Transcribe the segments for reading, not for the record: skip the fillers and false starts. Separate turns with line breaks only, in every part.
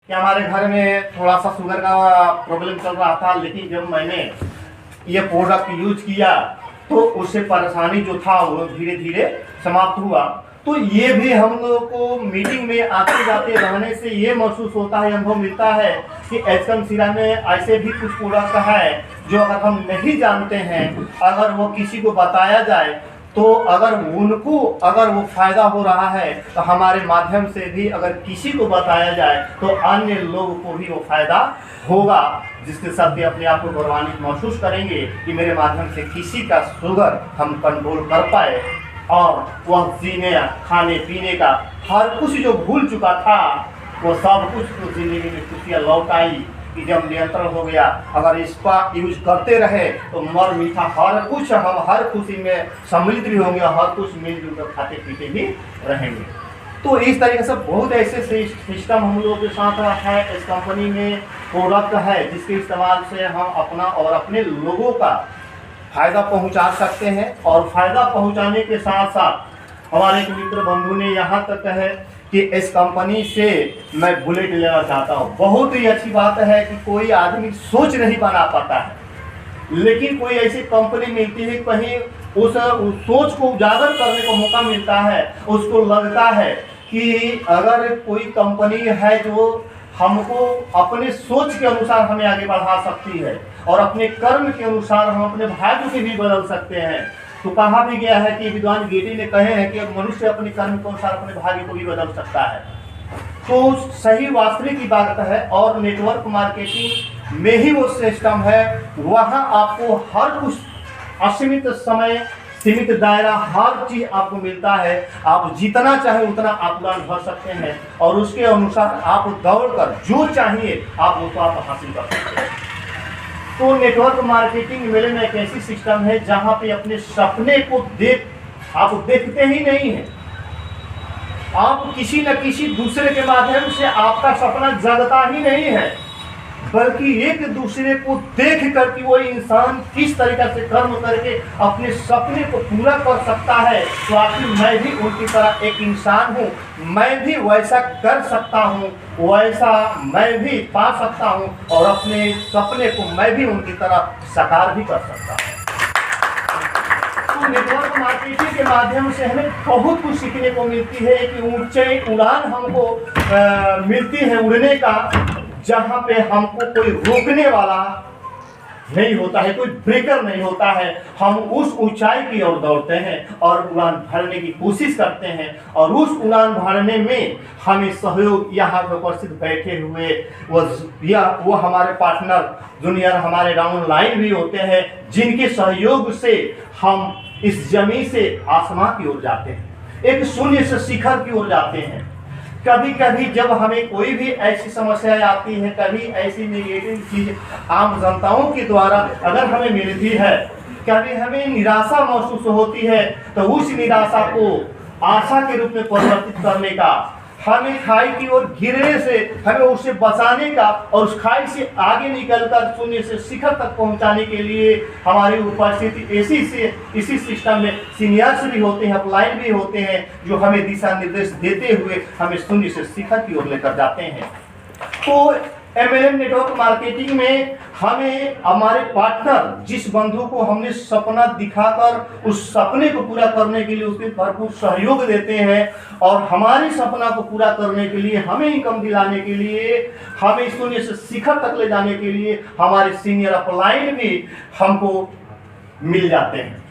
कि हमारे घर में थोड़ा सा शुगर का प्रॉब्लम चल रहा था, लेकिन जब मैंने ये प्रोडक्ट यूज किया तो उससे परेशानी जो था वो धीरे धीरे समाप्त हुआ। तो ये भी हम लोगों को मीटिंग में आते जाते रहने से ये महसूस होता है, अनुभव मिलता है कि एचकम सीरा में ऐसे भी कुछ प्रोडक्ट है जो अगर हम नहीं जानते हैं, अगर वो किसी को बताया जाए तो अगर वो फायदा हो रहा है तो हमारे माध्यम से भी अगर किसी को बताया जाए तो अन्य लोगों को भी वो फायदा होगा, जिसके साथ भी अपने आप को गौरवान्वित महसूस करेंगे कि मेरे माध्यम से किसी का शुगर हम कंट्रोल कर पाए और वह जीने खाने पीने का हर कुछ जो भूल चुका था वो सब कुछ तो जिंदगी में खुशियाँ लौट आई कि जब नियंत्रण हो गया। अगर इसका यूज करते रहे तो मर मीठा हर कुछ हम हर खुशी में सम्मिलित भी होंगे और हर कुछ मिलजुल कर खाते पीते भी रहेंगे। तो इस तरीके से बहुत ऐसे सिस्टम हम लोगों के साथ है। इस कंपनी में प्रोडक्ट है जिसके इस्तेमाल से हम अपना और अपने लोगों का फायदा पहुंचा सकते हैं। और फायदा पहुंचाने के साथ साथ हमारे एक मित्र बंधु ने यहाँ तक है कि इस कंपनी से मैं बुलेट लेना चाहता हूँ। बहुत ही अच्छी बात है कि कोई आदमी सोच नहीं बना पाता है, लेकिन कोई ऐसी कंपनी मिलती है कहीं उस सोच को उजागर करने का मौका मिलता है। उसको लगता है कि अगर कोई कंपनी है जो हमको अपने सोच के अनुसार हमें आगे बढ़ा सकती है और अपने कर्म के अनुसार हम अपने भाग्य को भी बदल सकते हैं। तो कहा भी गया है कि विद्वान गेटी ने कहे हैं कि मनुष्य अपने कर्म के अनुसार अपने भाग्य को भी बदल सकता है। तो सही वास्तविक की बात है। और नेटवर्क मार्केटिंग में ही वो सिस्टम है, वहाँ आपको हर कुछ असीमित समय सीमित दायरा हर चीज आपको मिलता है। आप जितना चाहे उतना आप उड़ान भर सकते हैं और उसके अनुसार आप दौड़कर जो चाहिए आप उसको आप हासिल कर सकते हैं। तो नेटवर्क मार्केटिंग मेले में एक ऐसी सिस्टम है जहां पे अपने सपने को आप देखते ही नहीं है, आप किसी न किसी दूसरे के माध्यम से आपका सपना जगता ही नहीं है, बल्कि एक दूसरे को देख कर कि वो इंसान किस तरीके से कर्म करके अपने सपने को पूरा कर सकता है। तो आखिर मैं भी उनकी तरह एक इंसान हूँ, मैं भी वैसा कर सकता हूँ, वैसा मैं भी पा सकता हूँ और अपने सपने को मैं भी उनकी तरह साकार भी कर सकता हूँ। तो नेटवर्क मार्केटिंग के माध्यम से हमें बहुत कुछ सीखने को मिलती है कि ऊंचे उड़ान हमको मिलती है उड़ने का, जहाँ पे हमको कोई रोकने वाला नहीं होता है, कोई ब्रेकर नहीं होता है। हम उस ऊंचाई की ओर दौड़ते हैं और उड़ान भरने की कोशिश करते हैं और उस उड़ान भरने में हमें सहयोग यहाँ पर उपस्थित बैठे हुए वो हमारे पार्टनर जूनियर हमारे डाउन लाइन भी होते हैं, जिनके सहयोग से हम इस जमीन से आसमां की ओर जाते हैं, एक शून्य से शिखर की ओर जाते हैं। कभी कभी जब हमें कोई भी ऐसी समस्या आती है, कभी ऐसी नेगेटिव चीज आम जनताओं के द्वारा अगर हमें मिलती है, कभी हमें निराशा महसूस होती है, तो उस निराशा को आशा के रूप में परिवर्तित करने का, हमें खाई की ओर गिरने से हमें उससे बचाने का और उस खाई से आगे निकलकर शून्य से शिखर तक पहुंचाने के लिए हमारी उपस्थिति इसी सिस्टम में सीनियर्स भी होते हैं, अपलाइन भी होते हैं, जो हमें दिशा निर्देश देते हुए हमें शून्य से शिखर की ओर लेकर जाते हैं। तो MLM नेटवर्क मार्केटिंग में हमें हमारे पार्टनर जिस बंधु को हमने सपना दिखाकर उस सपने को पूरा करने के लिए उसके भरपूर सहयोग देते हैं और हमारे सपना को पूरा करने के लिए, हमें इनकम दिलाने के लिए, हमें शून्य से शिखर तक ले जाने के लिए हमारे सीनियर अपलाइन भी हमको मिल जाते हैं।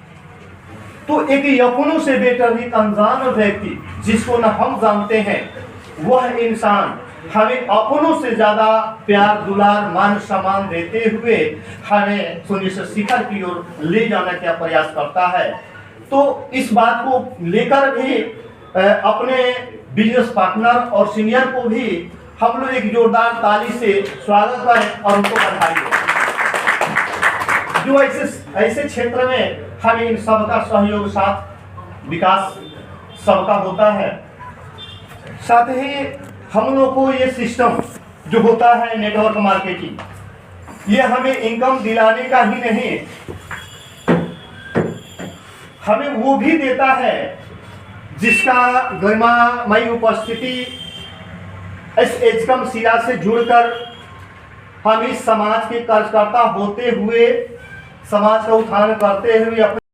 तो एक अपनों से बेटर एक अनजान व्यक्ति जिसको न हम जानते हैं, वह इंसान हमें अपनों से ज्यादा प्यार दुलार मान सम्मान देते हुए हमें शून्य से शिखर की ओर ले जाने का प्रयास करता है। तो इस बात को लेकर भी अपने बिजनेस पार्टनर और सीनियर को भी हम लोग एक जोरदार ताली से स्वागत करें और उनको बधाई दें। जो ऐसे क्षेत्र में हमें इन सबका सहयोग साथ विकास सबका होता है। साथ ही हम लोग को ये सिस्टम जो होता है नेटवर्क मार्केटिंग, ये हमें इनकम दिलाने का ही नहीं, हमें वो भी देता है जिसका गरिमामयी उपस्थिति इस एजकम सिरा से जुड़कर हम इस समाज के कार्यकर्ता होते हुए, समाज का उत्थान करते हुए अपने